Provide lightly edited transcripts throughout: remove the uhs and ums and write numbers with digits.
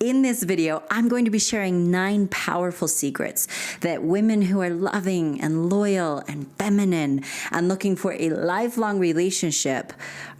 In this video, I'm going to be sharing 9 powerful secrets that women who are loving and loyal and feminine and looking for a lifelong relationship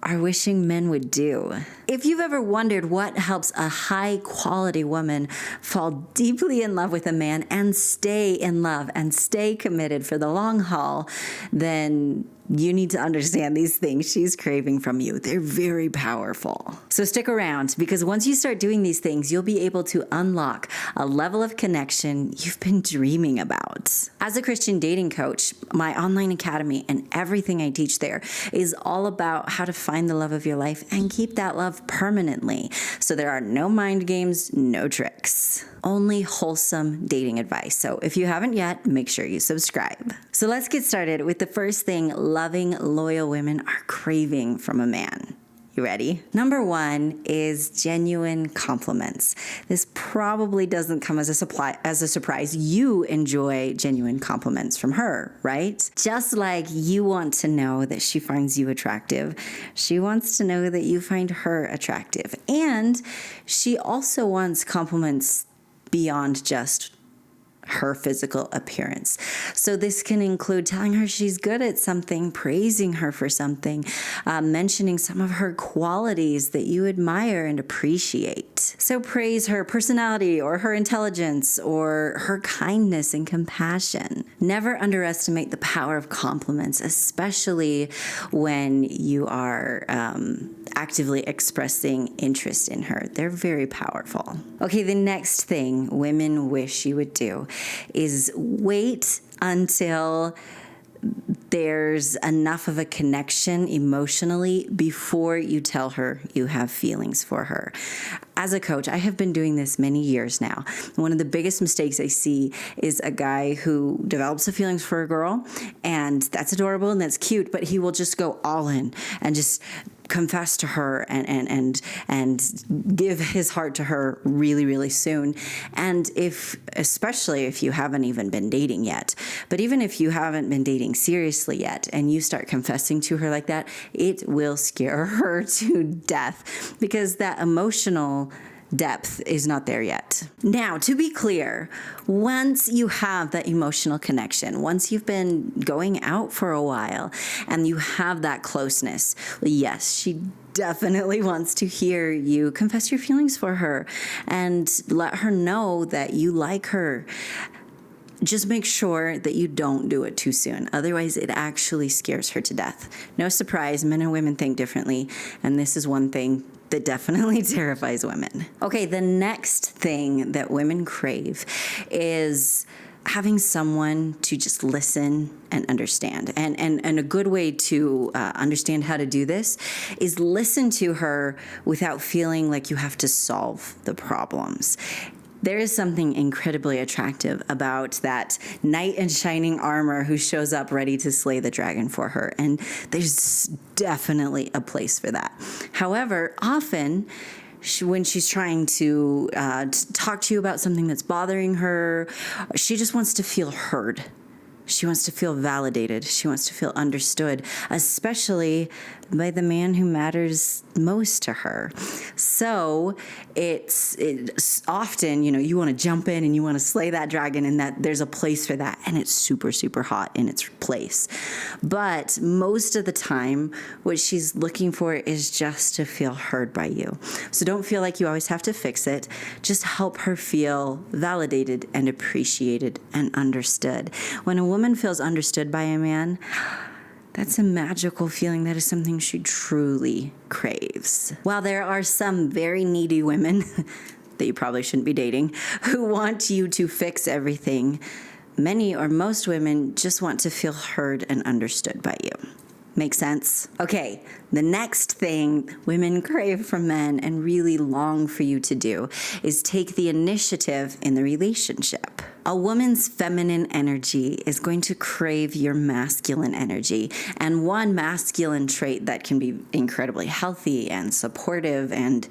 are wishing men would do. If you've ever wondered what helps a high quality woman fall deeply in love with a man and stay in love and stay committed for the long haul, then you need to understand these things she's craving from you. They're very powerful. So stick around, because once you start doing these things, you'll be able to unlock a level of connection you've been dreaming about. As a Christian dating coach, my online academy and everything I teach there is all about how to find the love of your life and keep that love permanently. So there are no mind games, no tricks. Only wholesome dating advice. So if you haven't yet, make sure you subscribe. So let's get started with the first thing loving, loyal women are craving from a man. You ready? Number 1 is genuine compliments. This probably doesn't come as a surprise. You enjoy genuine compliments from her, right? Just like you want to know that she finds you attractive, she wants to know that you find her attractive. And she also wants compliments beyond just her physical appearance. So this can include telling her she's good at something, praising her for something, mentioning some of her qualities that you admire and appreciate. So praise her personality or her intelligence or her kindness and compassion. Never underestimate the power of compliments, especially when you are actively expressing interest in her. They're very powerful. Okay, the next thing women wish you would do is wait until there's enough of a connection emotionally before you tell her you have feelings for her. As a coach, I have been doing this many years now. One of the biggest mistakes I see is a guy who develops the feelings for a girl, and that's adorable and that's cute, but he will just go all in and just confess to her and give his heart to her really, really soon. And especially if you haven't even been dating yet, but even if you haven't been dating seriously yet and you start confessing to her like that, it will scare her to death because that emotional depth is not there yet. Now, to be clear, once you have that emotional connection, once you've been going out for a while and you have that closeness, yes, she definitely wants to hear you confess your feelings for her and let her know that you like her. Just make sure that you don't do it too soon. Otherwise, it actually scares her to death. No surprise, men and women think differently, and this is one thing that definitely terrifies women. Okay, the next thing that women crave is having someone to just listen and understand. And a good way to understand how to do this is listen to her without feeling like you have to solve the problems. There is something incredibly attractive about that knight in shining armor who shows up ready to slay the dragon for her, and there's definitely a place for that. However, often when she's trying to talk to you about something that's bothering her, she just wants to feel heard. She wants to feel validated. She wants to feel understood, especially by the man who matters most to her. So it's often, you want to jump in and you want to slay that dragon, and that there's a place for that, and it's super, super hot in its place. But most of the time, what she's looking for is just to feel heard by you. So don't feel like you always have to fix it. Just help her feel validated and appreciated and understood. When a woman feels understood by a man, that's a magical feeling. That is something she truly craves. While there are some very needy women that you probably shouldn't be dating who want you to fix everything, many or most women just want to feel heard and understood by you. Make sense? Okay, the next thing women crave from men and really long for you to do is take the initiative in the relationship. A woman's feminine energy is going to crave your masculine energy. And one masculine trait that can be incredibly healthy and supportive and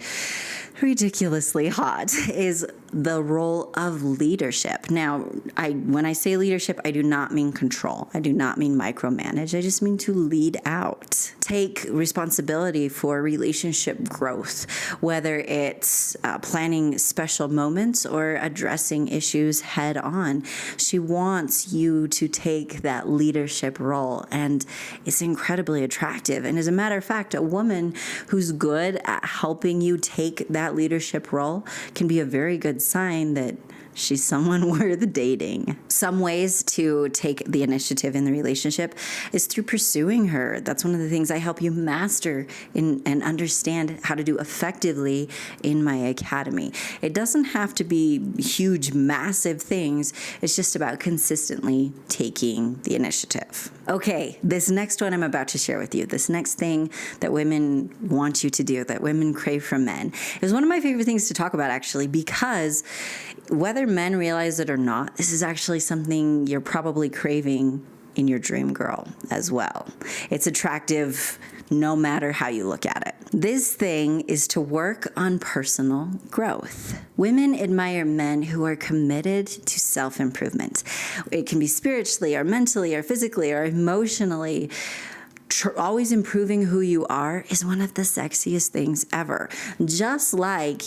ridiculously hot is the role of leadership. Now, when I say leadership, I do not mean control. I do not mean micromanage. I just mean to lead out. take responsibility for relationship growth, whether it's planning special moments or addressing issues head on. She wants you to take that leadership role, and it's incredibly attractive. And as a matter of fact, a woman who's good at helping you take that leadership role can be a very good sign that she's someone worth dating. Some ways to take the initiative in the relationship is through pursuing her. That's one of the things I help you master and understand how to do effectively in my academy. It doesn't have to be huge, massive things. It's just about consistently taking the initiative. Okay, this next one I'm about to share with you, this next thing that women want you to do, that women crave from men, is one of my favorite things to talk about, actually, because whether men realize it or not, this is actually something you're probably craving in your dream girl as well. It's attractive no matter how you look at it. This thing is to work on personal growth. Women admire men who are committed to self-improvement. It can be spiritually or mentally or physically or emotionally. Always improving who you are is one of the sexiest things ever. Just like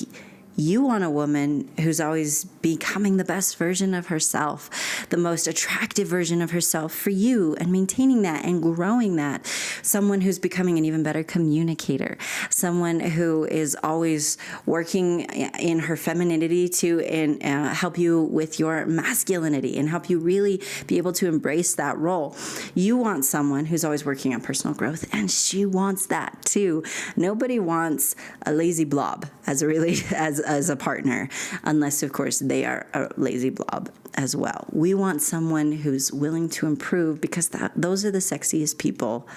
you want a woman who's always becoming the best version of herself, the most attractive version of herself for you, and maintaining that and growing that. Someone who's becoming an even better communicator, someone who is always working in her femininity to help you with your masculinity and help you really be able to embrace that role. You want someone who's always working on personal growth, and she wants that too. Nobody wants a lazy blob as a partner, unless, of course, they are a lazy blob as well. We want someone who's willing to improve, because those are the sexiest people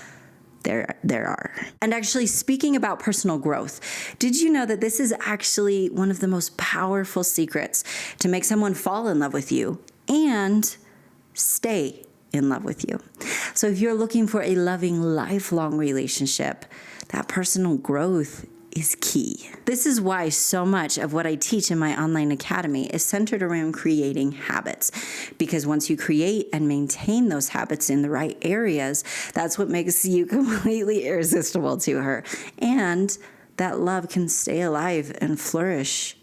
there are. And actually, speaking about personal growth, did you know that this is actually one of the most powerful secrets to make someone fall in love with you and stay in love with you? So if you're looking for a loving, lifelong relationship, that personal growth is key. This is why so much of what I teach in my online academy is centered around creating habits. Because once you create and maintain those habits in the right areas, that's what makes you completely irresistible to her. And that love can stay alive and flourish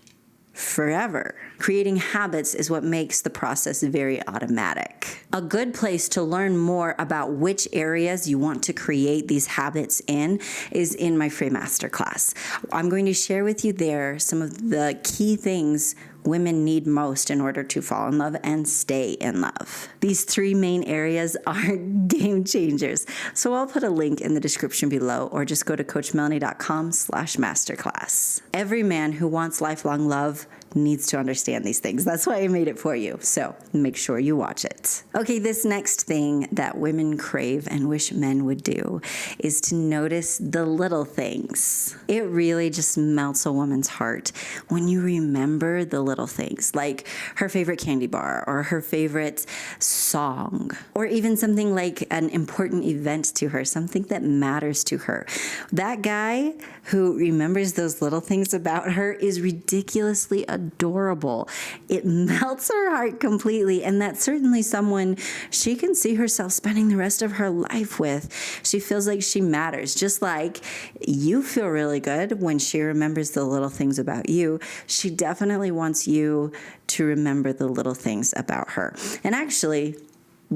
forever. Creating habits is what makes the process very automatic. A good place to learn more about which areas you want to create these habits in is in my free masterclass. I'm going to share with you there some of the key things women need most in order to fall in love and stay in love. These 3 main areas are game changers. So I'll put a link in the description below, or just go to coachmelannie.com/masterclass. Every man who wants lifelong love needs to understand these things. That's why I made it for you. So make sure you watch it. Okay, this next thing that women crave and wish men would do is to notice the little things. It really just melts a woman's heart when you remember the little things, like her favorite candy bar or her favorite song, or even something like an important event to her, something that matters to her. That guy who remembers those little things about her is ridiculously adorable. It melts her heart completely, and that's certainly someone she can see herself spending the rest of her life with. She feels like she matters, just like you feel really good when she remembers the little things about you. She definitely wants you to remember the little things about her. And actually,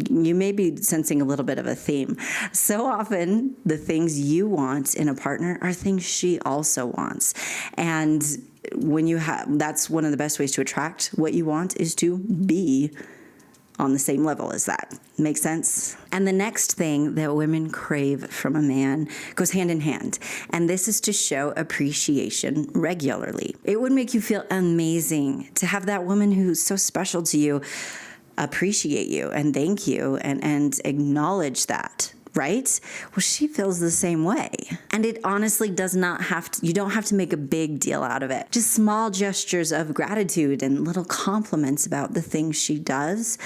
you may be sensing a little bit of a theme. So often, the things you want in a partner are things she also wants. And when you have, that's one of the best ways to attract what you want, is to be on the same level as that. Make sense? And the next thing that women crave from a man goes hand in hand. And this is to show appreciation regularly. It would make you feel amazing to have that woman who's so special to you appreciate you and thank you and acknowledge that. Right? Well, she feels the same way. And it honestly does not have to, you don't have to make a big deal out of it. Just small gestures of gratitude and little compliments about the things she does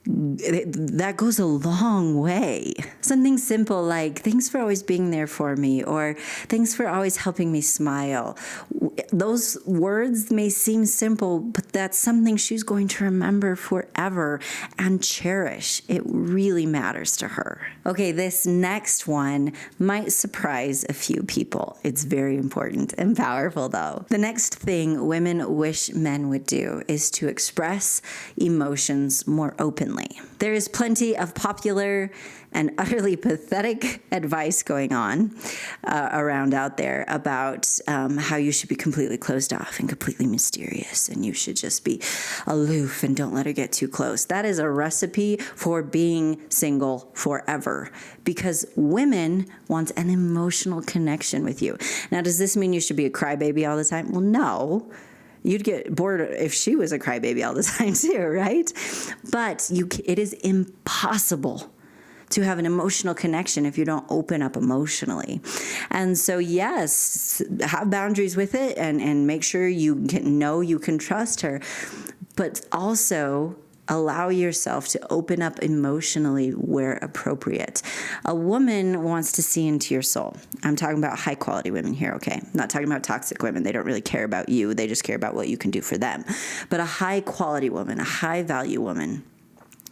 that goes a long way. Something simple like, thanks for always being there for me, or thanks for always helping me smile. Those words may seem simple, but that's something she's going to remember forever and cherish. It really matters to her. Okay, this next one might surprise a few people. It's very important and powerful, though. The next thing women wish men would do is to express emotions more openly. There is plenty of popular and utterly pathetic advice going on around out there about how you should be completely closed off and completely mysterious, and you should just be aloof and don't let her get too close. That is a recipe for being single forever, because women want an emotional connection with you. Now, does this mean you should be a crybaby all the time? Well, no. You'd get bored if she was a crybaby all the time too, right? But it is impossible to have an emotional connection if you don't open up emotionally. And so, yes, have boundaries with it and make sure you can trust her, but also allow yourself to open up emotionally where appropriate. A woman wants to see into your soul. I'm talking about high quality women here, okay? I'm not talking about toxic women. They don't really care about you. They just care about what you can do for them. But a high quality woman, a high value woman,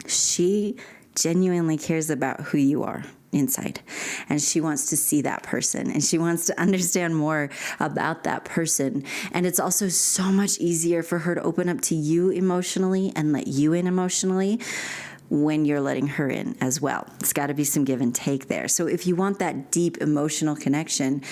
she genuinely cares about who you are inside, and she wants to see that person, and she wants to understand more about that person. And it's also so much easier for her to open up to you emotionally and let you in emotionally when you're letting her in as well. It's got to be some give and take there. So if you want that deep emotional connection,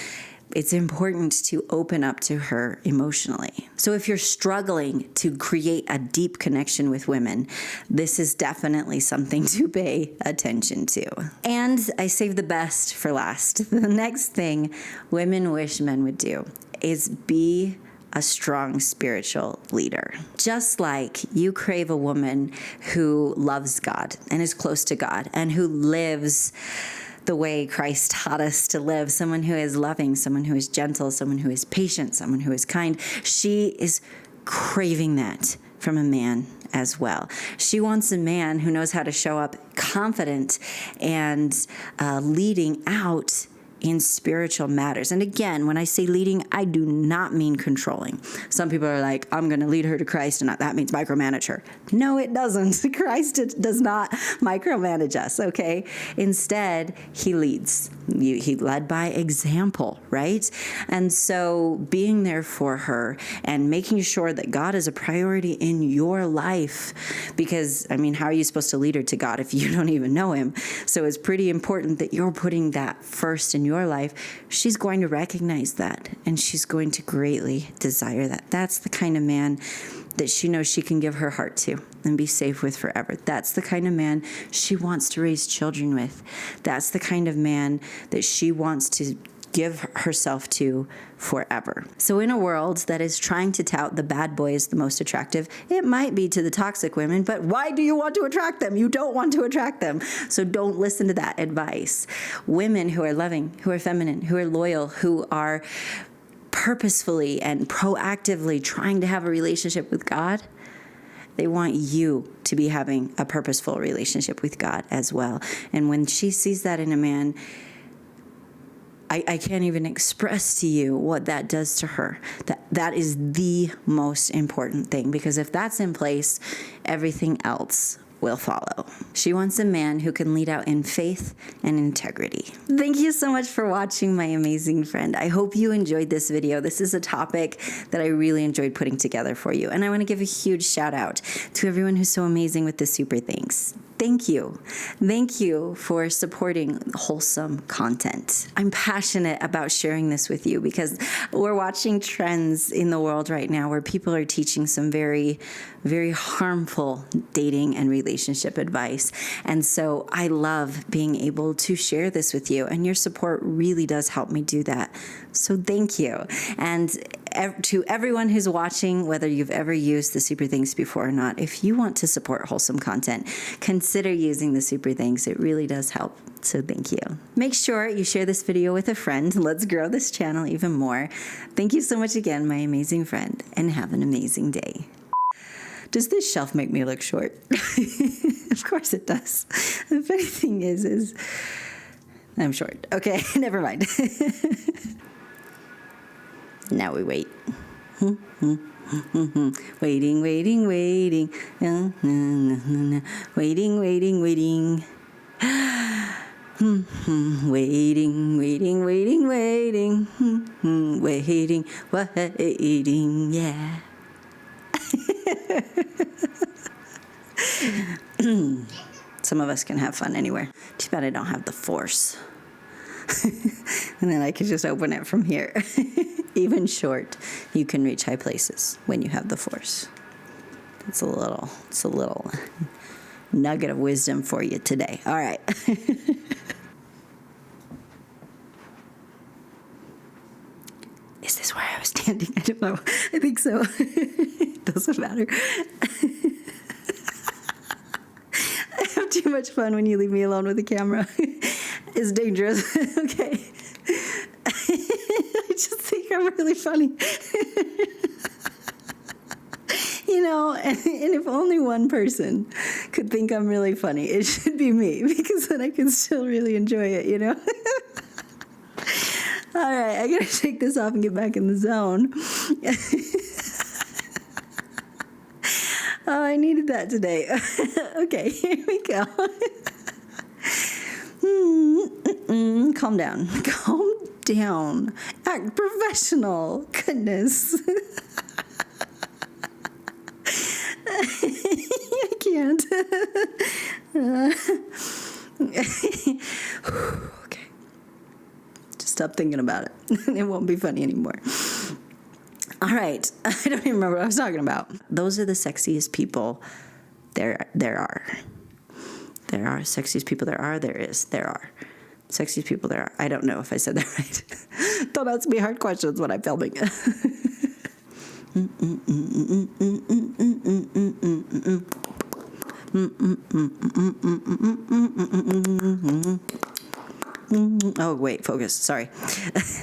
it's important to open up to her emotionally. So if you're struggling to create a deep connection with women, this is definitely something to pay attention to. And I saved the best for last. The next thing women wish men would do is be a strong spiritual leader. Just like you crave a woman who loves God and is close to God and who lives the way Christ taught us to live, someone who is loving, someone who is gentle, someone who is patient, someone who is kind. She is craving that from a man as well. She wants a man who knows how to show up confident and leading out in spiritual matters. And again, when I say leading, I do not mean controlling. Some people are like, I'm going to lead her to Christ, and that means micromanage her. No, it doesn't. Christ does not micromanage us, okay? Instead, he leads. He led by example, right? And so being there for her and making sure that God is a priority in your life, because, I mean, how are you supposed to lead her to God if you don't even know him? So it's pretty important that you're putting that first in your life. She's going to recognize that, and she's going to greatly desire that. That's the kind of man that she knows she can give her heart to and be safe with forever. That's the kind of man she wants to raise children with. That's the kind of man that she wants to give herself to forever. So in a world that is trying to tout the bad boy as the most attractive, it might be to the toxic women, but why do you want to attract them? You don't want to attract them. So don't listen to that advice. Women who are loving, who are feminine, who are loyal, who are purposefully and proactively trying to have a relationship with God, they want you to be having a purposeful relationship with God as well. And when she sees that in a man, I can't even express to you what that does to her. That is the most important thing, because if that's in place, everything else will follow. She wants a man who can lead out in faith and integrity. Thank you so much for watching, my amazing friend. I hope you enjoyed this video. This is a topic that I really enjoyed putting together for you. And I want to give a huge shout out to everyone who's so amazing with the super things. Thank you. Thank you for supporting wholesome content. I'm passionate about sharing this with you because we're watching trends in the world right now where people are teaching some very, very harmful dating and relationship advice. And so I love being able to share this with you, and your support really does help me do that. So thank you. And to everyone who's watching, whether you've ever used the super things before or not, if you want to support wholesome content, consider using the super things. It really does help. So thank you. Make sure you share this video with a friend. Let's grow this channel even more. Thank you so much again, my amazing friend, and have an amazing day. Does this shelf make me look short? Of course it does. The funny thing is I'm short. Okay, never mind. Now we wait. Waiting, waiting, waiting. Waiting, waiting, waiting. Waiting, waiting, waiting, waiting. Waiting, waiting, yeah. Some of us can have fun anywhere. Too bad I don't have the force. And then I could just open it from here. Even short, you can reach high places when you have the force. It's a little nugget of wisdom for you today. All right. Is this where I was standing? I don't know. I think so. It doesn't matter. I have too much fun when you leave me alone with the camera. It's dangerous. Okay. I just think I'm really funny. You know, and if only one person could think I'm really funny, it should be me, because then I can still really enjoy it, you know? All right, I gotta shake this off and get back in the zone. Oh, I needed that today. Okay, here we go. Calm down. Calm down. Act professional. Goodness. I can't. Okay. Just stop thinking about it. It won't be funny anymore. All right. I don't even remember what I was talking about. Those are the sexiest people there are. There are sexiest people there are. There are. Sexiest people there are. I don't know if I said that right. Don't ask me hard questions when I'm filming. Oh, wait, focus. Sorry.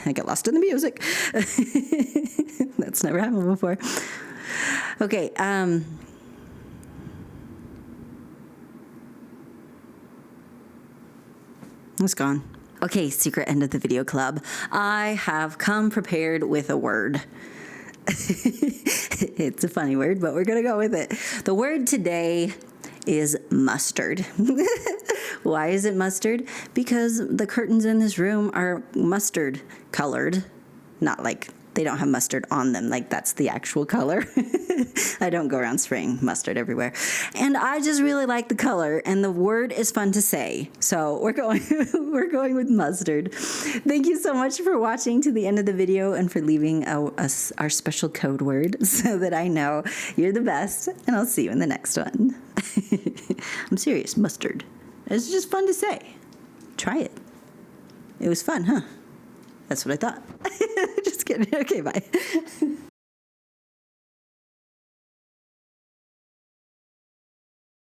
I got lost in the music. That's never happened before. Okay, it's gone. Okay, secret end of the video club. I have come prepared with a word. It's a funny word, but we're going to go with it. The word today is mustard. Why is it mustard? Because the curtains in this room are mustard colored. Not like they don't have mustard on them, like that's the actual color. I don't go around spraying mustard everywhere. And I just really like the color, and the word is fun to say. So we're going with mustard. Thank you so much for watching to the end of the video and for leaving us our special code word so that I know you're the best, and I'll see you in the next one. I'm serious, mustard. It's just fun to say. Try it. It was fun, huh? That's what I thought. Just kidding. Okay, bye.